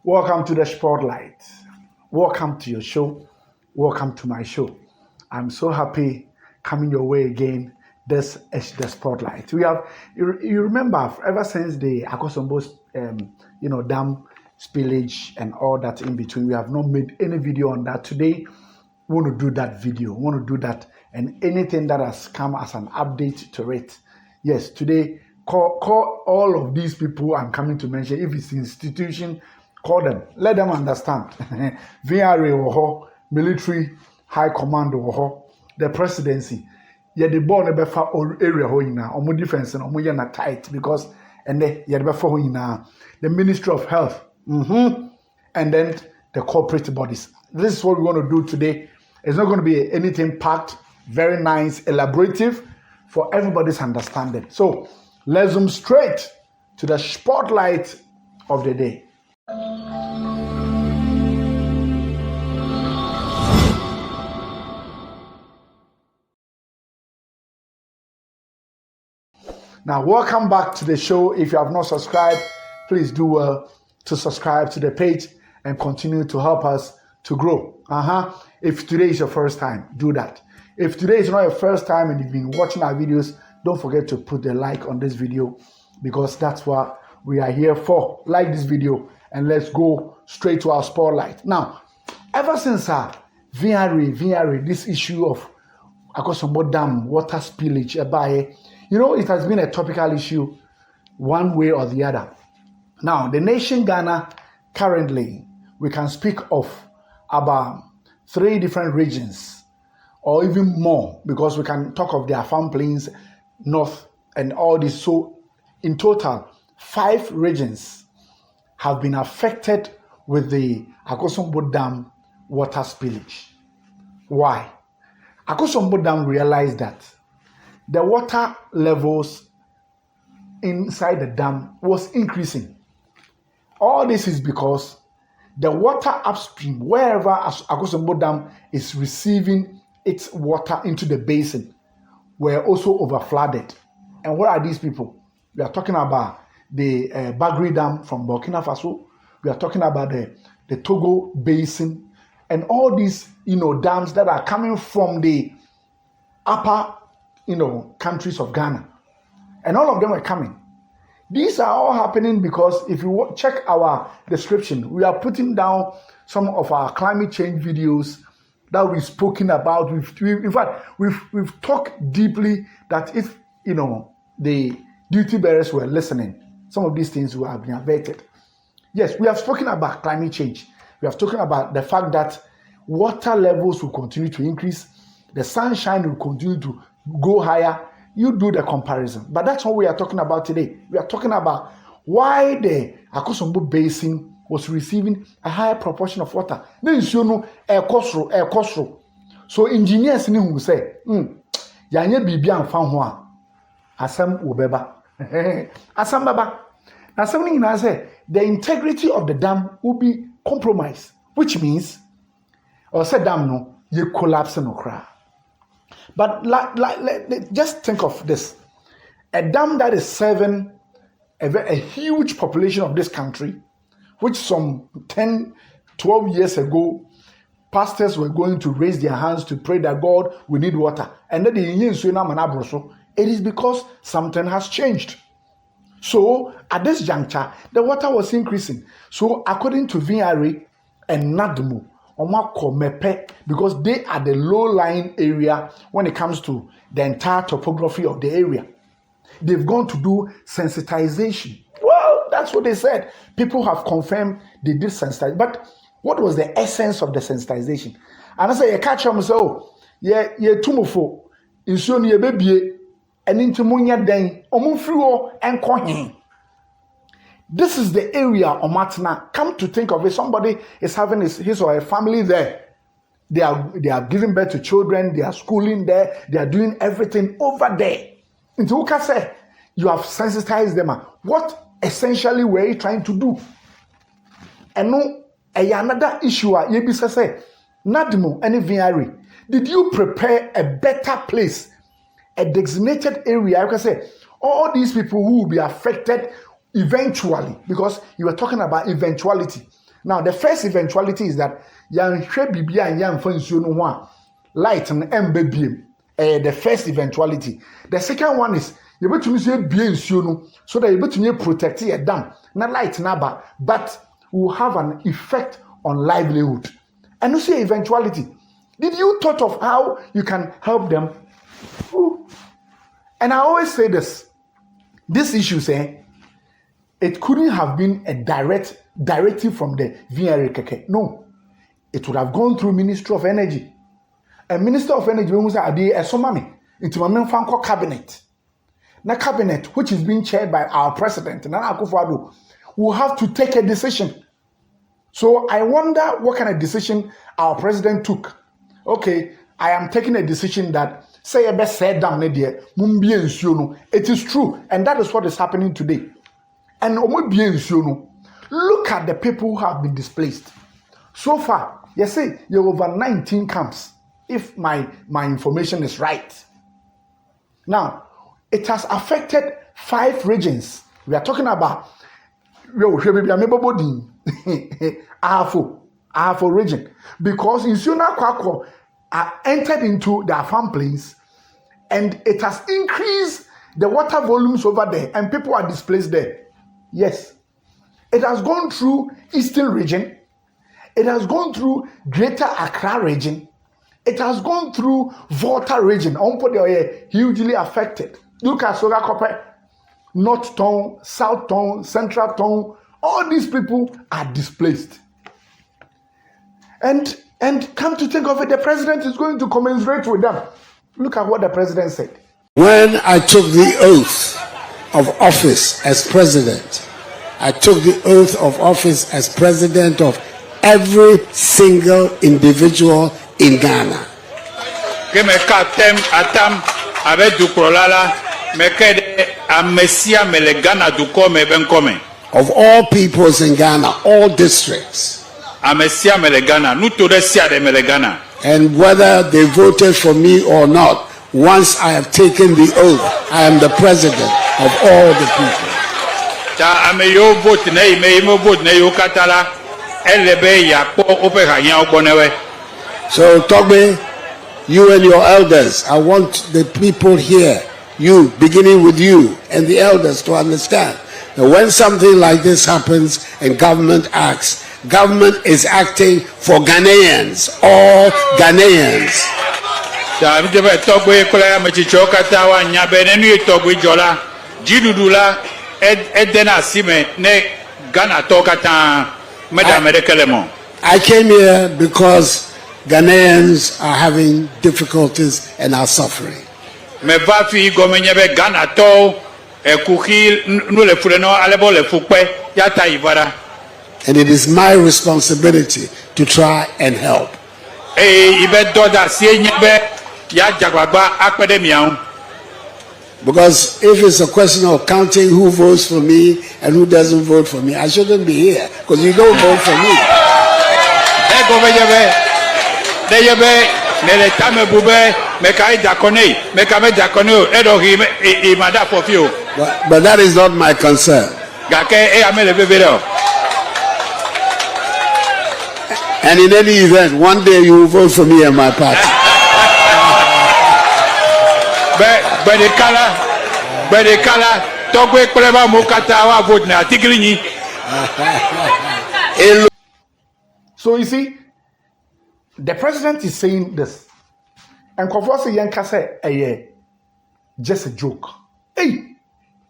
Welcome to the Spotlight. Welcome to your show. Welcome to my show. I'm so happy coming your way again. This is the Spotlight. We have, you remember, ever since the Akosombo, dam spillage and all that in between, we have not made any video on that. Today, we want to do that video. We want to do that and anything that has come as an update to it. Yes, today, call all of these people I'm coming to mention. If it's institution, call them. Let them understand. VRA, military high command, the presidency. Yeah, the born a befa area hoina, or defense and omoya tight because and then yeah, the Ministry of Health, and then the corporate bodies. This is what we're going to do today. It's not going to be anything packed, very nice, elaborative for everybody's understanding. So let's zoom straight to the spotlight of the day. Now, welcome back to the show. If you have not subscribed, please do well to subscribe to the page and continue to help us to grow. If today is your first time, do that. If today is not your first time and you've been watching our videos, don't forget to put the like on this video because that's what we are here for. Like this video and let's go straight to our spotlight. Now, ever since VRA, this issue of Akosombo Dam water spillage, it has been a topical issue one way or the other. Now, the nation Ghana, currently, we can speak of about 3 different regions or even more because we can talk of the Afram Plains, North, and all this. So, in total, 5 regions have been affected with the Akosombo Dam water spillage. Why? Akosombo Dam realized that the water levels inside the dam was increasing. All this is because the water upstream, wherever Akosombo Dam is receiving its water into the basin, were also overflooded. And where are these people? We are talking about the Bagri Dam from Burkina Faso. We are talking about the Togo Basin and all these dams that are coming from the upper countries of Ghana. And all of them are coming. These are all happening because if you check our description, we are putting down some of our climate change videos that we've spoken about. We've talked deeply that if, the duty bearers were listening, some of these things will have been averted. Yes, we have spoken about climate change. We have spoken about the fact that water levels will continue to increase. The sunshine will continue to go higher. You do the comparison. But that's what we are talking about today. We are talking about why the Akosombo Basin was receiving a higher proportion of water. So engineers who say, Yanya Bibian Fanhua, Asam Ubeba. Asam Baba. Now something I say, the integrity of the dam will be compromised, which means, or said dam no, you collapse no cry. But just think of this. A dam that is serving a huge population of this country, which some 10, 12 years ago, pastors were going to raise their hands to pray that God, we need water. And then it is because something has changed. So at this juncture, the water was increasing. So according to VRA and NADMO, Mepe, because they are the low-lying area when it comes to the entire topography of the area. They've gone to do sensitization. Well, that's what they said. People have confirmed they did sensitize. But what was the essence of the sensitization? And I say, you catch them, so, yeah, tumofo, insuon ye baby, and into munya den, omufrio and kohin. This is the area of Matna. Come to think of it, somebody is having his or her family there. They are giving birth to children. They are schooling there. They are doing everything over there. Into Uka say, you have sensitized them. What essentially were you trying to do? And no, another issue. You say, Nadimo any VRA. Did you prepare a better place, a designated area? I can say all these people who will be affected eventually, because you were talking about eventuality. Now, the first eventuality is that yan hwe bibia and yan fansuo no ho a light and embe biem. The first eventuality. The second one is you betumi say bie nsuo no so that you betumi protect your dam na light na ba, but will have an effect on livelihood. And you see eventuality. Did you thought of how you can help them? Ooh. And I always say this issue, it couldn't have been a directive from the VRKK. No, it would have gone through Ministry of Energy. And Minister of Energy will say, into my cabinet. Now cabinet, which is being chaired by our president, Nana Akufo-Addo, will have to take a decision. So I wonder what kind of decision our president took. Okay, I am taking a decision that say a best said down there, it is true, and that is what is happening today. And look at the people who have been displaced. So far, you say you're over 19 camps, if my information is right. Now, it has affected 5 regions. We are talking about Ahafo region, because Isiona Kwakwo entered into the Afram Plains, and it has increased the water volumes over there, and people are displaced there. Yes, it has gone through Eastern region, it has gone through Greater Accra region, it has gone through Volta region. Hugely affected. Look at Soga Copper, North Town, South Town, Central Town. All these people are displaced. And come to think of it, the president is going to commiserate with them. Look at what the president said. When I took the oath of office as president, I took the oath of office as president of every single individual in Ghana. Of all peoples in Ghana, all districts. And whether they voted for me or not, once I have taken the oath, I am the president of all the people. So, Togbe, you and your elders, I want the people here, you, beginning with you and the elders, to understand that when something like this happens and government acts, government is acting for Ghanaians, all Ghanaians. I came here because Ghanaians are having difficulties and are suffering. And it is my responsibility to try and help. Because if it's a question of counting who votes for me and who doesn't vote for me, I shouldn't be here, because you don't vote for me. But that is not my concern. And in any event, one day you will vote for me and my party. So you see, the president is saying this, and Kofosi Yanka say, "Hey, just a joke." Hey,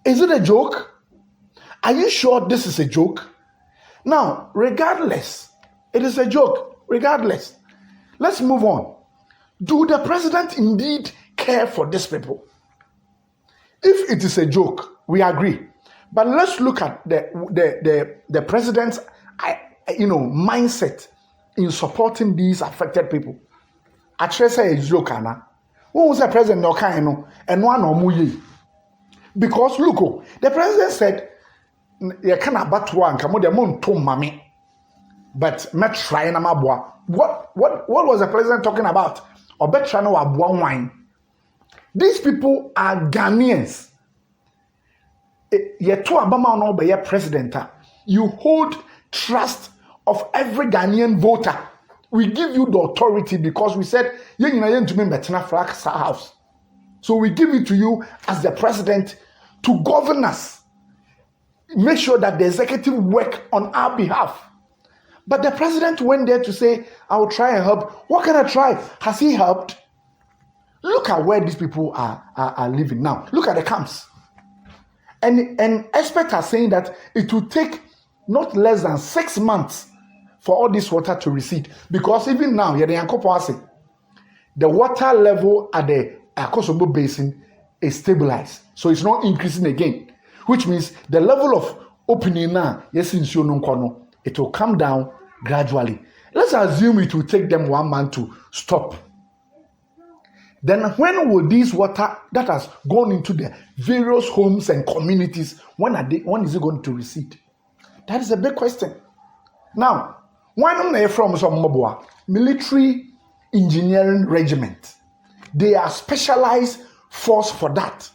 is it a joke? Are you sure this is a joke? Now, regardless, it is a joke. Regardless, let's move on. Do the president indeed care for these people? If it is a joke, we agree. But let's look at the president's mindset in supporting these affected people. I say it's joke, Anna. When was the president no kind and one or more? Because look, the president said, "You cannot but one come with the moon to mommy." But met try na mabwa. What was the president talking about? Or bet try no abwa wine. These people are Ghanaians. Ye to abama no be president. You hold trust of every Ghanaian voter. We give you the authority because we said, house. So we give it to you as the president to govern us. Make sure that the executive work on our behalf. But the president went there to say, I will try and help. What can I try? Has he helped? Look at where these people are living now. Look at the camps. And experts are saying that it will take not less than 6 months for all this water to recede. Because even now, the water level at the Akosombo Basin is stabilized. So it's not increasing again. Which means the level of opening now, it will come down gradually. Let's assume it will take them 1 month to stop. Then when will this water that has gone into the various homes and communities, when is it going to recede? That is a big question. Now, one from some military engineering regiment, they are specialized force for that.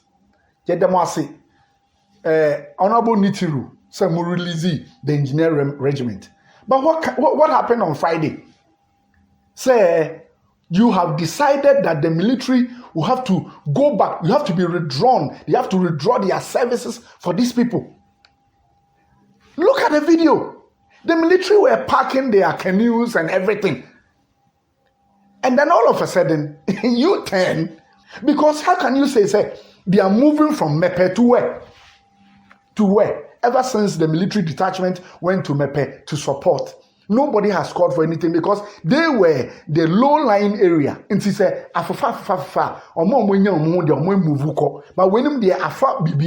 Honorable Nitiru said we release the engineering regiment. But what happened on Friday? Say you have decided that the military will have to go back. You have to be withdrawn. You have to withdraw their services for these people. Look at the video. The military were parking their canoes and everything. And then all of a sudden, you turn. Because how can you say they are moving from Mepe to where? To where? Ever since the military detachment went to Mepe to support, nobody has called for anything because they were the low-lying area. And she said, but when they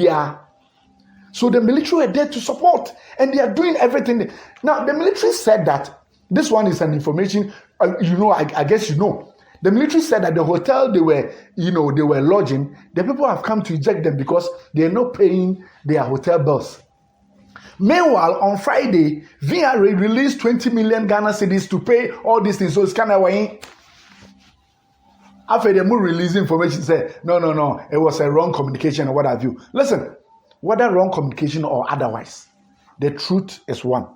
are so the military are there to support, and they are doing everything. Now, the military said that this one is an information, I guess you know. The military said that the hotel they were lodging, the people have come to eject them because they are not paying their hotel bills. Meanwhile, on Friday, VRA released 20 million Ghana cedis to pay all these things. So it's kind of way. After the more release information, say no, it was a wrong communication or what have you. Listen, whether wrong communication or otherwise, the truth is one.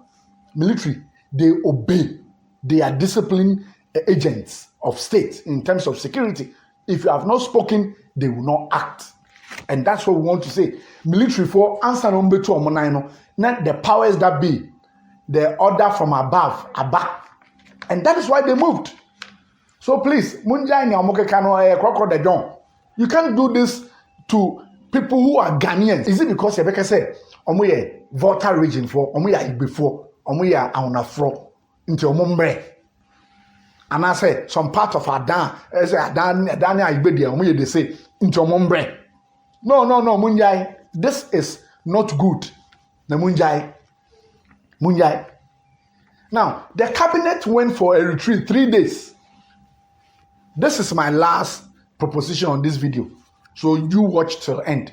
Military, they obey. They are disciplined agents of state in terms of security. If you have not spoken, they will not act. And that's what we want to say. Military for answer number 2 not the powers that be, the order from above. And that is why they moved. So please, you can't do this to people who are Ghanaians. Is it because Rebecca said, Volta region for before, Aunafro, into Omombre? And I say, some part of Adan, they say, into Omombre. No, Munjai, this is not good. The Munjai. Now, the cabinet went for a retreat 3 days. This is my last proposition on this video. So you watch till end.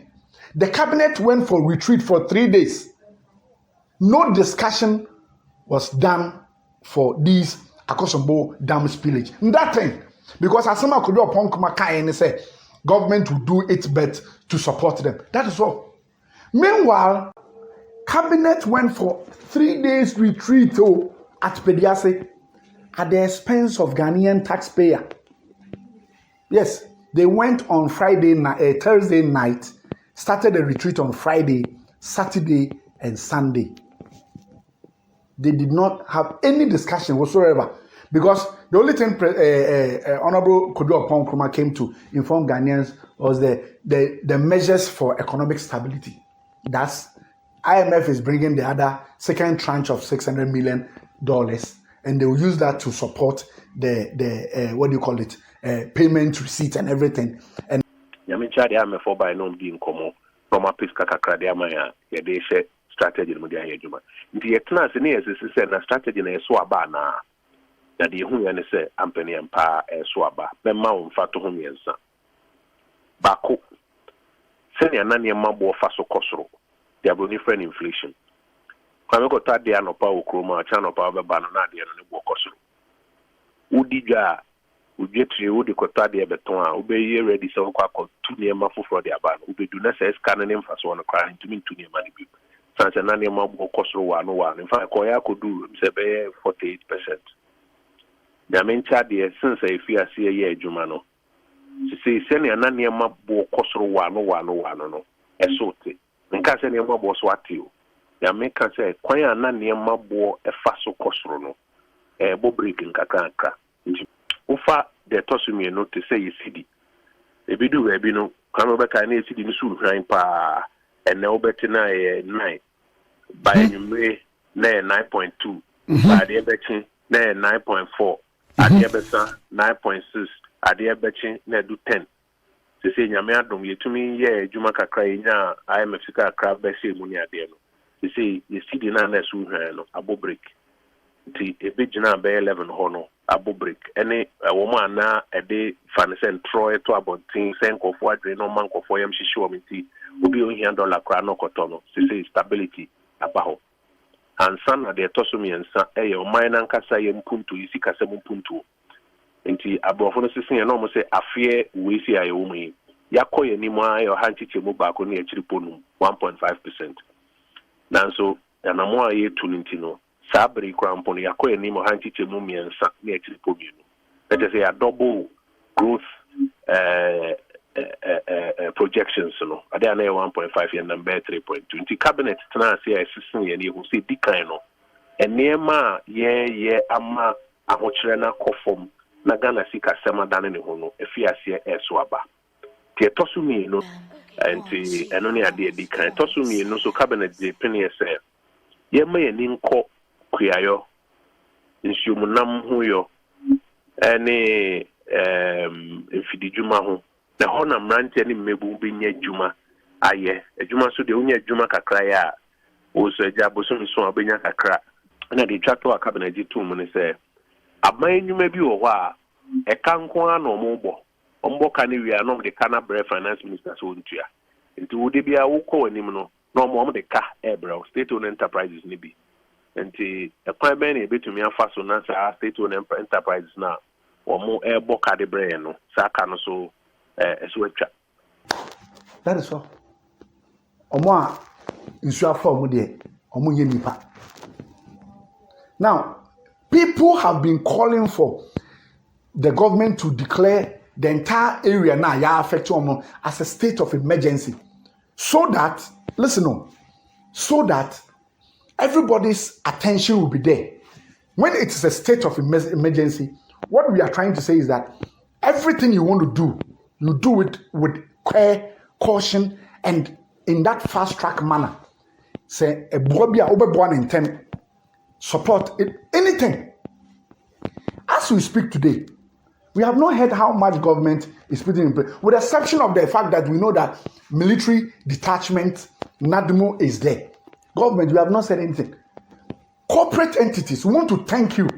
The cabinet went for retreat for 3 days. No discussion was done for these Akosombo Dam spillage. Nothing. Because Asama could do upon Kumakai and say government will do its best to support them. That is all. Meanwhile, cabinet went for 3 days retreat at Pediase at the expense of Ghanaian taxpayer. Yes, they went on Thursday night, started a retreat on Friday, Saturday, and Sunday. They did not have any discussion whatsoever because the only thing Honorable Kojo Nkrumah came to inform Ghanaians was the measures for economic stability. That's IMF is bringing the other second tranche of $600 million, and they will use that to support the what do you call it, payment receipt and everything. And Yamichadi IMF by non being common from a pisca cradia they share strategy in Mudia Yajuma. The Etnas in years is a strategy in a swabana that the Huyan say Ampany and Pa a swaba, then Mount Fatu Humian son. Baku Senior Nania Mabo Faso Kosro. They have only friend inflation. Kwameko Tadia no Power Kroma, Chano Power Banana, and Bokosro. Udija, Ujetri, Udi Kotadia Beton, Ube ready so called 2 near Mafu for the Aban, Ube do not say scanning for so on a crying to me 2 near money. Such an animal cost 101. In fact, Koya could do 48%. The main child, since I fear see a year, Jumano. She say, send an animal cost 101, a sote. And can't send your mob was what you. The main can say, Koya an animal bo a faso costrono, a bobrick in Kakanka. Ufa, the Tosumi note to say, you see. If you do, you know, come over can see the Nisu Grind pa. And now better 9 by May 9.2 by the betting 9.4 at the better 9.6 at the betting do 10. To say Yamadum, you to me, yeah, Jumaka crying now. I am a Mexican crab Bessie Munia Deno. You see, you see the Nana Suhano, Abo Brick. The a big Jana Bay 11 Hono, Abo Brick. Any a woman now a day fan send Troy to about things, send of what no man of for him, she show me tea. Ubi $100 crano cotono, say stability about. And son at the Tosumi and son, a mine and Casa Puntu, you see Casam Puntu. And the Abofon saying enormous say, I fear we see I owe Yakoy anymore or Hanti Mubako near Chiriponum, 1.5%. Nanso, and a more year to Nintino, Sabri Crampon, Yakoy anymore Hanti Mumi and near Chiriponum. That is a double growth. Projections, no. Are there 1.5 and number 3.2? The cabinet tonight say assistant and you say decline, and near ma, yeah, ama, a hochena kofom, Nagana sika sema dane ni hono, if you see a swaba. Tia tosumi, no, and only a dear decline. Tosumi, no, so cabinet de penny say, ye may an inco quiayo, in Shumunam huyo, any if you did Jumaho. The honor ranch any mebu be near Juma. Aye, a Juma so the only Juma Kakraya also a Jaboson so a Benya Kakra. And I did chat to a cabinet 2 minutes. A man you may be a while, a canquan or mobile. Ombokani, we are not the Canabra finance minister's own chair. Into would be a woko and no more the car ebro, state owned enterprises maybe. And a prime man a bit to me and fast on answer our state owned enterprises now. Or more air boca de breno, Sakano so. That is all. Omo insure form there. Omo ye nipa. Now, people have been calling for the government to declare the entire area now ya affect omo as a state of emergency, so that so that everybody's attention will be there. When it is a state of emergency, what we are trying to say is that everything you want to do, you do it with care, caution, and in that fast track manner. Say a bobia overborn in 10 support it, anything. As we speak today, we have not heard how much government is putting in place, with the exception of the fact that we know that military detachment, NADMO, is there. Government, we have not said anything. Corporate entities, we want to thank you.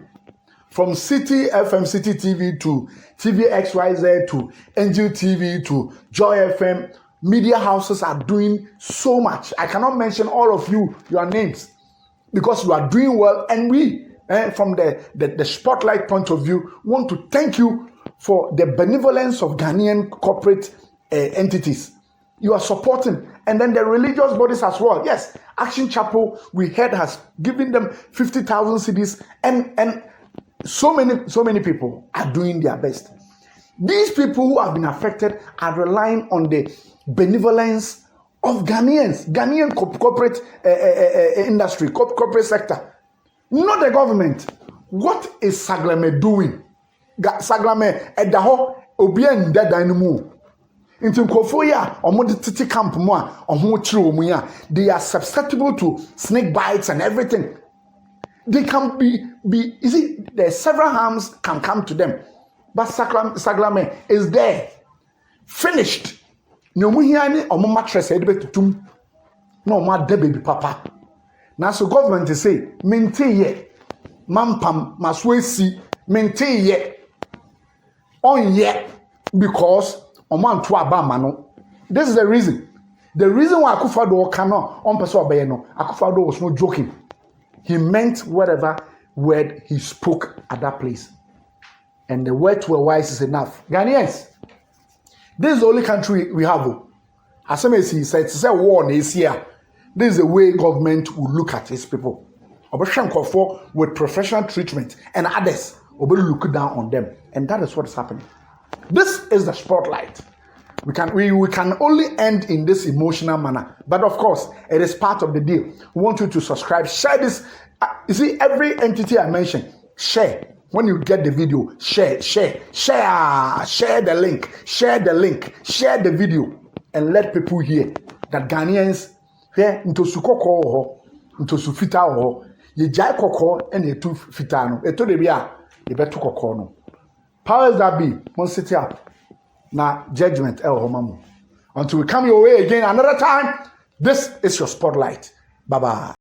From City FM, City TV to TV XYZ to Angel TV to Joy FM, media houses are doing so much. I cannot mention all of your names, because you are doing well, and we, from the spotlight point of view, want to thank you for the benevolence of Ghanaian corporate entities. You are supporting, and then the religious bodies as well. Yes, Action Chapel, we heard, has given them 50,000 cedis, and so many people are doing their best. These people who have been affected are relying on the benevolence of Ghanaian corporate industry, corporate sector, not the government. What is Saglame doing? Saglame edaho obien dada nimu. Into Kofoya or Modititi Camp Moa or Mochu, they are susceptible to snake bites and everything. They can be you see, there's several harms can come to them. But Saglame is there. Finished. No muhiani or mattress tum. No ma de baby papa. Now so government is say, maintain ye. Mampam maswesi maintain ye. On ye because oman to abamano. This is the reason. The reason why Akufo-Addo cannot on person obey no. Akufo-Addo was not joking. He meant whatever word he spoke at that place. And the words were wise is enough. Ghanaians, this is the only country we have. As he said, it's a war in Asia. This is the way government will look at its people. With professional treatment and others will look down on them. And that is what is happening. This is the spotlight. We can only end in this emotional manner. But of course, it is part of the deal. We want you to subscribe, share this. You see, every entity I mentioned, share. When you get the video, share the link, share the video, and let people hear that Ghanaians here into sukoko ho, into sufita ho, ye jai koko and ye tu fitano. Eto de bia, ye betu koko no. Powers that be, mon city up. Now judgment homamu. Until we come your way again another time, this is your spotlight. Bye bye.